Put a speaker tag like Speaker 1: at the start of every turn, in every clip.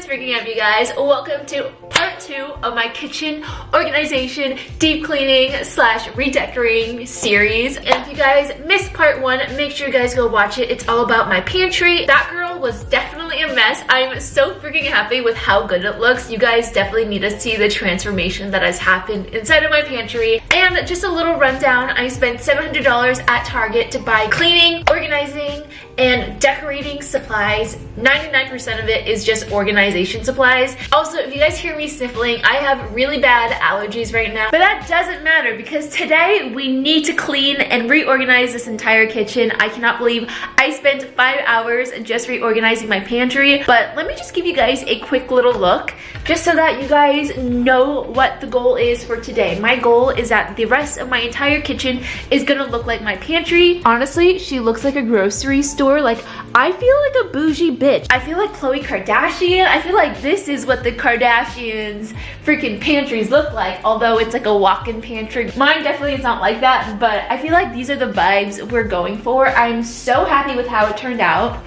Speaker 1: freaking up, you guys. Welcome to part 2 of my kitchen organization, deep cleaning slash redecorating series. And if you guys missed part 1, make sure you guys go watch it. It's all about my pantry. That girl was definitely a mess. I'm so freaking happy with how good it looks. You guys definitely need to see the transformation that has happened inside of my pantry. And just a little rundown, I spent $700 at Target to buy cleaning, organizing, and decorating supplies. 99% of it is just organization supplies. Also, if you guys hear me sniffling, I have really bad allergies right now, but that doesn't matter because today we need to clean and reorganize this entire kitchen. I cannot believe I spent 5 hours just reorganizing my pantry, but let me just give you guys a quick little look just so that you guys know what the goal is for today. My goal is that the rest of my entire kitchen is gonna look like my pantry. Honestly, she looks like a grocery store. Like, I feel like a bougie bitch. I feel like Khloe Kardashian. I feel like this is what the Kardashians freaking pantries look like, although it's like a walk-in pantry. Mine definitely is not like that, but I feel like these are the vibes we're going for. I'm so happy with how it turned out,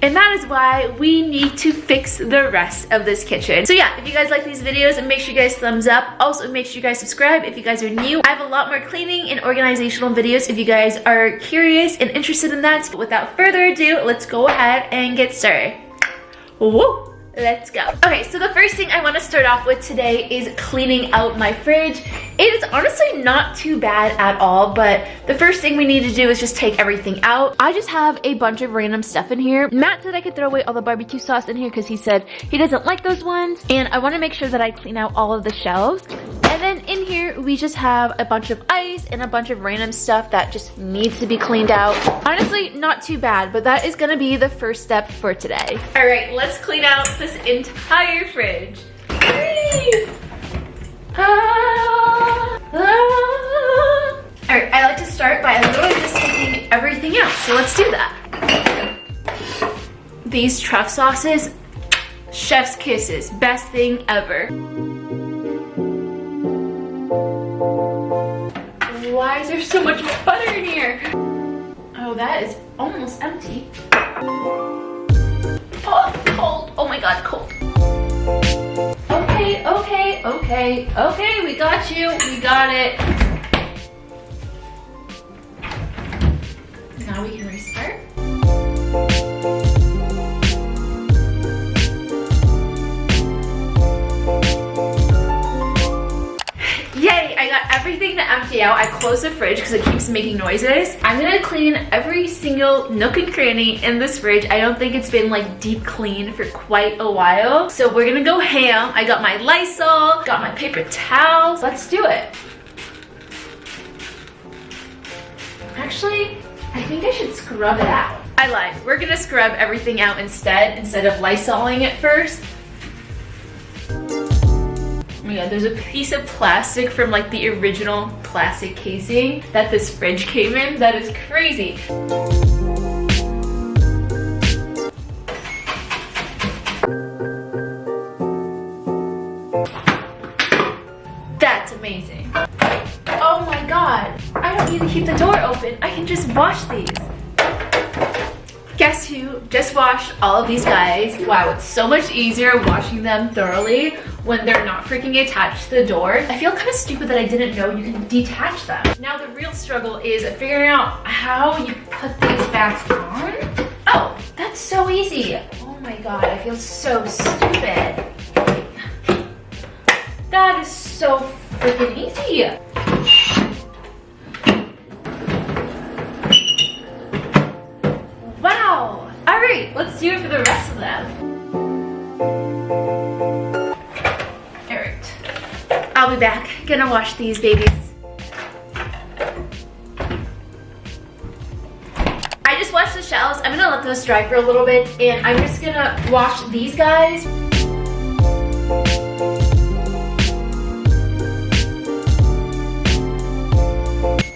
Speaker 1: and that is why we need to fix the rest of this kitchen. So yeah, if you guys like these videos, make sure you guys thumbs up. Also, make sure you guys subscribe if you guys are new. I have a lot more cleaning and organizational videos if you guys are curious and interested in that. But without further ado, let's go ahead and get started. Woo! Let's go. Okay, so the first thing I want to start off with today is cleaning out my fridge. It is honestly not too bad at all, but the first thing we need to do is just take everything out. I just have a bunch of random stuff in here. Matt said I could throw away all the barbecue sauce in here because he said he doesn't like those ones, and I want to make sure that I clean out all of the shelves. And then in here, we just have a bunch of ice and a bunch of random stuff that just needs to be cleaned out. Honestly, not too bad, but that is gonna be the first step for today. All right, let's clean out this entire fridge. All right, I like to start by literally just taking everything out, so let's do that. These truff sauces, chef's kisses, best thing ever. Why is there so much butter in here? Oh, that is almost empty. Oh, cold. Oh my God, cold. Okay, we got you. We got it. Now we can restart. Yay, I got everything to empty out. I closed the fridge because it keeps making noises. I'm gonna clean every single nook and cranny in this fridge. I don't think it's been like deep clean for quite a while. So we're gonna go ham. I got my Lysol, got my paper towels. Let's do it. Actually, I think I should scrub it out. I lied. We're gonna scrub everything out instead of Lysoling it first. Oh my God, there's a piece of plastic from like the original plastic casing that this fridge came in. That is crazy. That's amazing. Oh my God, I don't need to keep the door open. I can just wash these. Guess who just washed all of these guys? Wow, it's so much easier washing them thoroughly when they're not freaking attached to the door. I feel kind of stupid that I didn't know you can detach them. Now the real struggle is figuring out how you put these back on. Oh, that's so easy. Oh my God, I feel so stupid. That is so freaking easy. Wow. All right, let's do it for the rest of them. I'll be back. Gonna wash these babies. I just washed the shelves. I'm gonna let those dry for a little bit, and I'm just gonna wash these guys.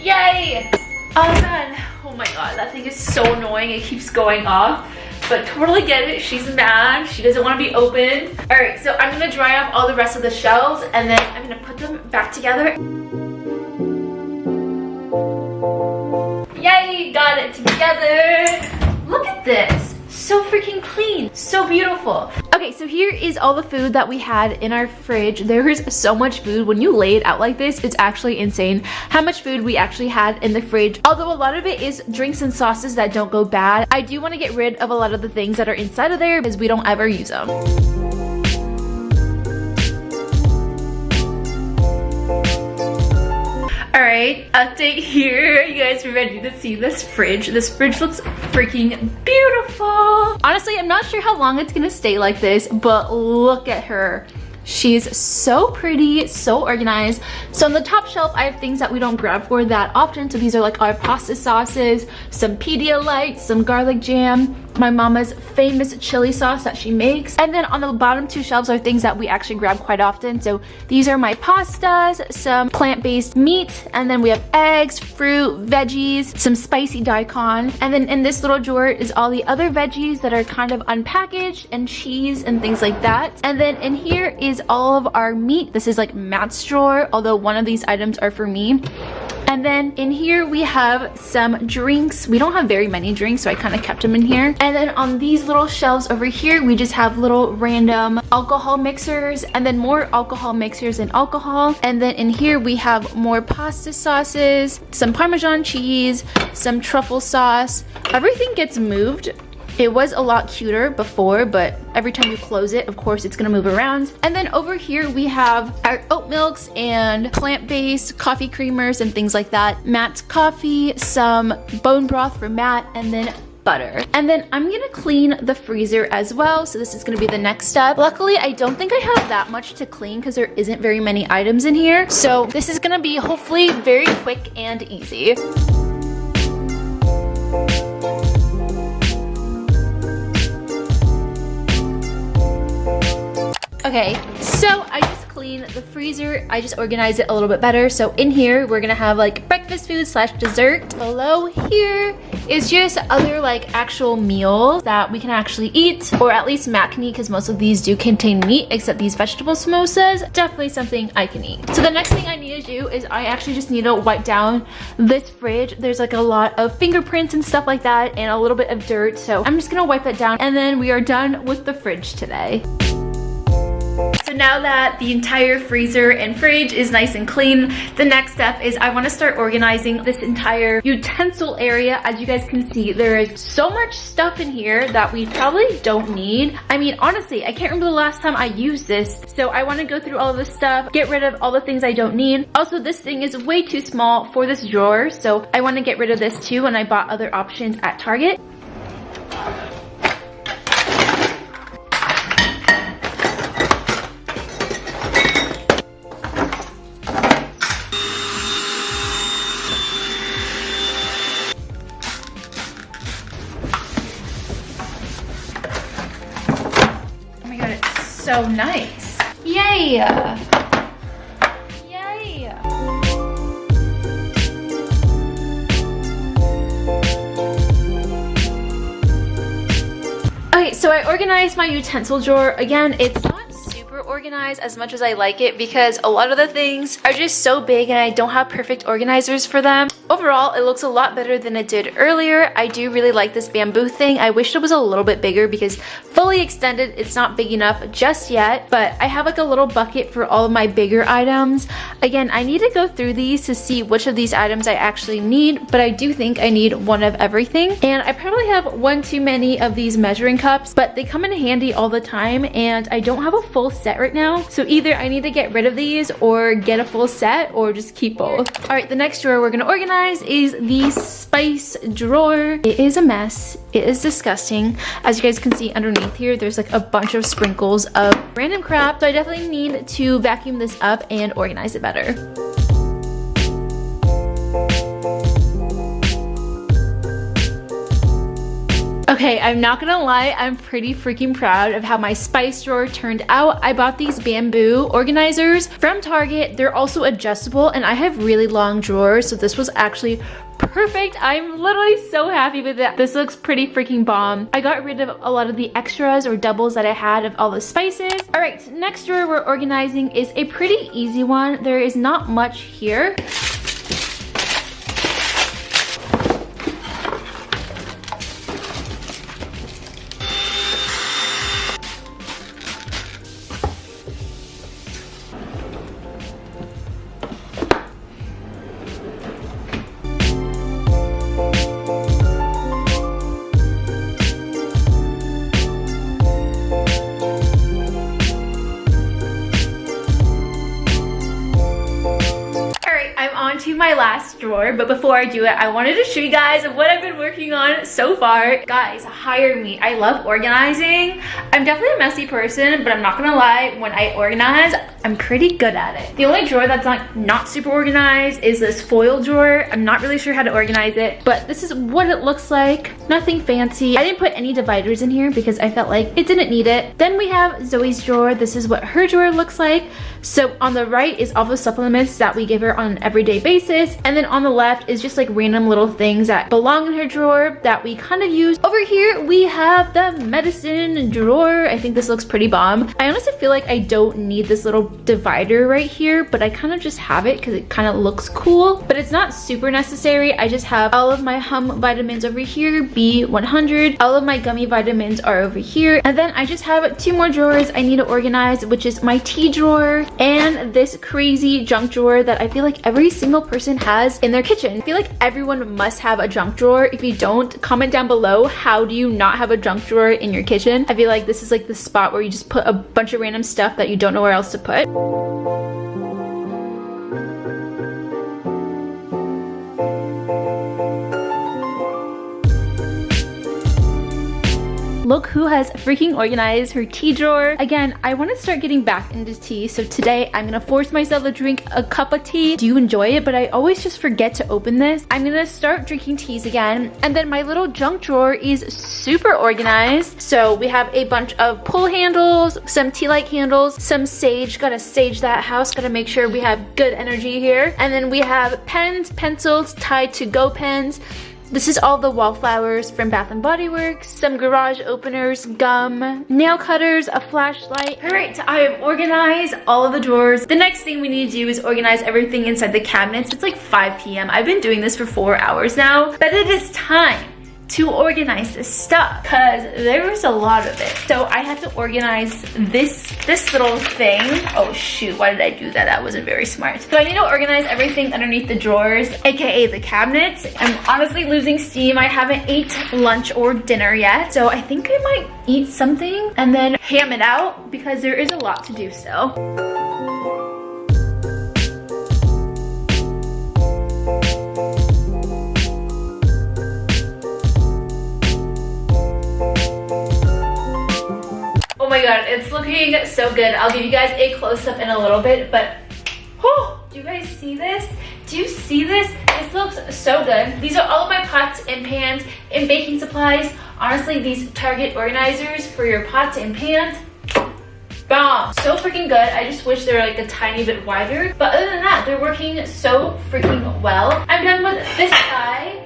Speaker 1: Yay! All done. Oh my God, that thing is so annoying. It keeps going off. But totally get it, she's mad, she doesn't want to be open. All right, so I'm gonna dry off all the rest of the shelves and then I'm gonna put them back together. Yay, got it together. Look at this, so freaking clean, so beautiful. Okay, so here is all the food that we had in our fridge. There is so much food. When you lay it out like this, it's actually insane how much food we actually had in the fridge. Although a lot of it is drinks and sauces that don't go bad, I do want to get rid of a lot of the things that are inside of there because we don't ever use them. Alright, update here. You guys are ready to see this fridge. This fridge looks freaking beautiful. Honestly, I'm not sure how long it's gonna stay like this, but look at her. She's so pretty, so organized. So on the top shelf, I have things that we don't grab for that often. So these are like our pasta sauces, some Pedialyte, some garlic jam, my mama's famous chili sauce that she makes. And then on the bottom two shelves are things that we actually grab quite often. So these are my pastas, some plant-based meat, and then we have eggs, fruit, veggies, some spicy daikon. And then in this little drawer is all the other veggies that are kind of unpackaged and cheese and things like that. And then in here is all of our meat. This is like Matt's drawer, although one of these items are for me. And then in here we have some drinks. We don't have very many drinks, so I kind of kept them in here. And then on these little shelves over here, we just have little random alcohol mixers and then more alcohol mixers and alcohol. And then in here we have more pasta sauces, some Parmesan cheese, some truffle sauce. Everything gets moved. It was a lot cuter before, but every time you close it, of course, it's gonna move around. And then over here, we have our oat milks and plant-based coffee creamers and things like that. Matt's coffee, some bone broth for Matt, and then butter. And then I'm gonna clean the freezer as well. So this is gonna be the next step. Luckily, I don't think I have that much to clean because there isn't very many items in here. So this is gonna be hopefully very quick and easy. Okay, so I just cleaned the freezer. I just organized it a little bit better. So in here, we're gonna have like breakfast food slash dessert. Below here is just other like actual meals that we can actually eat, or at least Matt can eat because most of these do contain meat, except these vegetable samosas. Definitely something I can eat. So the next thing I need to do is I actually just need to wipe down this fridge. There's like a lot of fingerprints and stuff like that and a little bit of dirt. So I'm just gonna wipe that down and then we are done with the fridge today. So now that the entire freezer and fridge is nice and clean, the next step is I want to start organizing this entire utensil area. As you guys can see, there is so much stuff in here that we probably don't need. I mean, honestly, I can't remember the last time I used this. So I want to go through all of this stuff, get rid of all the things I don't need. Also, this thing is way too small for this drawer, so I want to get rid of this too, and I bought other options at Target. So nice. Yay! Yay! Okay, so I organized my utensil drawer. Again, it's not super organized as much as I like it because a lot of the things are just so big and I don't have perfect organizers for them. Overall, it looks a lot better than it did earlier. I do really like this bamboo thing. I wish it was a little bit bigger because fully extended, it's not big enough just yet, but I have like a little bucket for all of my bigger items. Again, I need to go through these to see which of these items I actually need, but I do think I need one of everything. And I probably have one too many of these measuring cups, but they come in handy all the time and I don't have a full set right now. So either I need to get rid of these or get a full set or just keep both. All right, the next drawer we're gonna organize is the spice drawer. It is a mess. It is disgusting. As you guys can see underneath here, there's like a bunch of sprinkles of random crap. So I definitely need to vacuum this up and organize it better. Okay, I'm not gonna lie, I'm pretty freaking proud of how my spice drawer turned out. I bought these bamboo organizers from Target. They're also adjustable and I have really long drawers, so this was actually perfect. I'm literally so happy with it. This looks pretty freaking bomb. I got rid of a lot of the extras or doubles that I had of all the spices. All right, next drawer we're organizing is a pretty easy one. There is not much here. my last drawer, but before I do it, I wanted to show you guys what I've been working on so far. Guys, hire me. I love organizing. I'm definitely a messy person, but I'm not gonna lie, when I organize, I'm pretty good at it. The only drawer that's not super organized is this foil drawer. I'm not really sure how to organize it, but this is what it looks like. Nothing fancy. I didn't put any dividers in here because I felt like it didn't need it. Then we have Zoe's drawer. This is what her drawer looks like. So on the right is all the supplements that we give her on an everyday basis, and then on the left is just like random little things that belong in her drawer that we kind of use. Over here we have the medicine drawer. I think this looks pretty bomb. I honestly feel like I don't need this little divider right here, but I kind of just have it because it kind of looks cool, but it's not super necessary. I just have all of my hum vitamins over here, B100. All of my gummy vitamins are over here, and then I just have 2 more drawers I need to organize, which is my tea drawer and this crazy junk drawer that I feel like every single person has in their kitchen. I feel like everyone must have a junk drawer. If you don't, comment down below, how do you not have a junk drawer in your kitchen? I feel like this is like the spot where you just put a bunch of random stuff that you don't know where else to put. Look who has freaking organized her tea drawer. Again, I want to start getting back into tea, so today I'm gonna force myself to drink a cup of tea. Do you enjoy it? But I always just forget to open this. I'm gonna start drinking teas again. And then my little junk drawer is super organized. So we have a bunch of pull handles, some tea light candles, some sage. Gotta sage that house, gotta make sure we have good energy here. And then we have pens, pencils, Tide to Go pens. This is all the wallflowers from Bath & Body Works, some garage openers, gum, nail cutters, a flashlight. All right, I have organized all of the drawers. The next thing we need to do is organize everything inside the cabinets. It's like 5 p.m. I've been doing this for 4 hours now, but it is time to organize this stuff because there was a lot of it. So I have to organize this little thing. Oh shoot, why did I do that? That wasn't very smart. So I need to organize everything underneath the drawers, aka the cabinets. I'm honestly losing steam. I haven't ate lunch or dinner yet, so I think I might eat something and then ham it out because there is a lot to do still. Oh my god, it's looking so good. I'll give you guys a close-up in a little bit, but oh, do you guys see this? Do you see this? This looks so good. These are all of my pots and pans and baking supplies. Honestly, these Target organizers for your pots and pans, bomb. So freaking good. I just wish they were like a tiny bit wider, but other than that, they're working so freaking well. I'm done with this guy.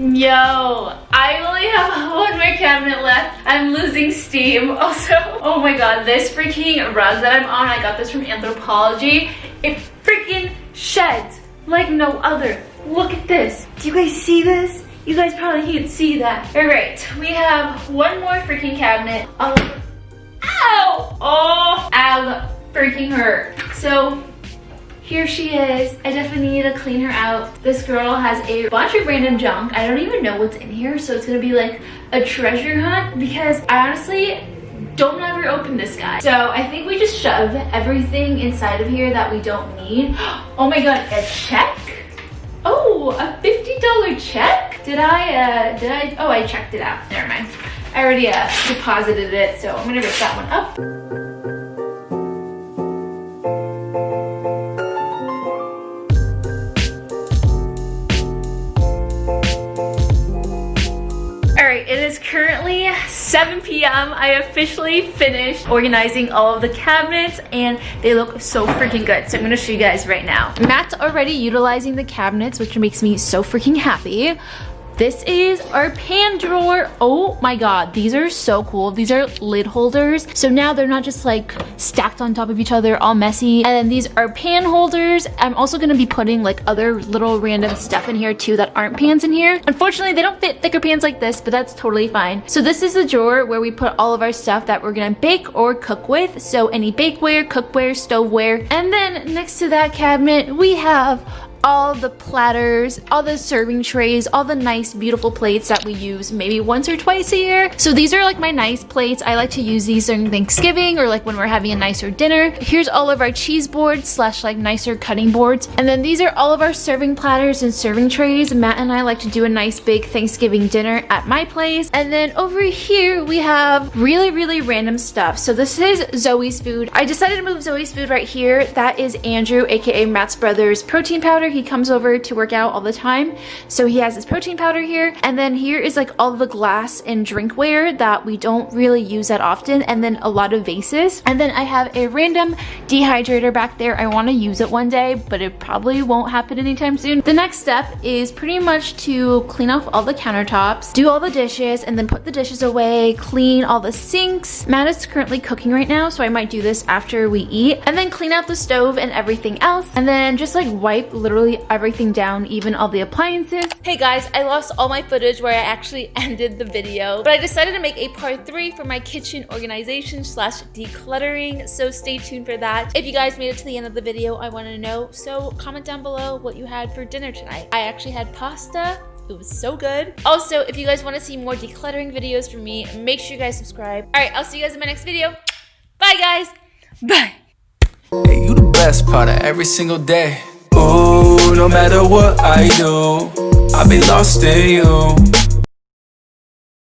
Speaker 1: Yo, I only have 1 more cabinet left. I'm losing steam. Also, oh my god, this freaking rug that I'm on, I got this from Anthropology. It freaking sheds like no other. Look at this. Do you guys see this? You guys probably can't see that. All right, we have 1 more freaking cabinet. Ow! Oh, ow, freaking hurt. So here she is. I definitely need to clean her out. This girl has a bunch of random junk. I don't even know what's in here, so it's gonna be like a treasure hunt because I honestly don't ever open this guy. So I think we just shove everything inside of here that we don't need. Oh my god, a check? Oh, a $50 check? Oh, I checked it out. Never mind. I already deposited it, so I'm gonna rip that one up. It is currently 7 p.m. I officially finished organizing all of the cabinets and they look so freaking good. So I'm gonna show you guys right now. Matt's already utilizing the cabinets, which makes me so freaking happy. This is our pan drawer. Oh my god, these are so cool. These are lid holders. So now they're not just like stacked on top of each other, all messy. And then these are pan holders. I'm also gonna be putting like other little random stuff in here too that aren't pans in here. Unfortunately, they don't fit thicker pans like this, but that's totally fine. So this is the drawer where we put all of our stuff that we're gonna bake or cook with. So any bakeware, cookware, stoveware. And then next to that cabinet, we have all the platters, all the serving trays, all the nice beautiful plates that we use maybe once or twice a year. So these are like my nice plates. I like to use these during Thanksgiving or like when we're having a nicer dinner. Here's all of our cheese boards slash like nicer cutting boards. And then these are all of our serving platters and serving trays. Matt and I like to do a nice big Thanksgiving dinner at my place. And then over here we have really random stuff. So this is Zoe's food. I decided to move Zoe's food right here. That is Andrew, aka Matt's brother's protein powder. He comes over to work out all the time, so he has his protein powder here. And then here is like all the glass and drinkware that we don't really use that often, and then a lot of vases. And then I have a random dehydrator back there. I want to use it one day, but it probably won't happen anytime soon. The next step is pretty much to clean off all the countertops, do all the dishes, and then put the dishes away, clean all the sinks. Matt is currently cooking right now, so I might do this after we eat, and then clean out the stove and everything else, and then just like wipe literally everything down, even all the appliances. Hey guys, I lost all my footage where I actually ended the video, but I decided to make a part 3 for my kitchen organization slash decluttering, so stay tuned for that. If you guys made it to the end of the video, I want to know, so comment down below what you had for dinner tonight. I actually had pasta. It was so good. Also, if you guys want to see more decluttering videos from me, make sure you guys subscribe. All right, I'll see you guys in my next video. Bye guys. Bye.
Speaker 2: Hey, you the best part of every single day. Ooh, no matter what I do, I'll be lost in you.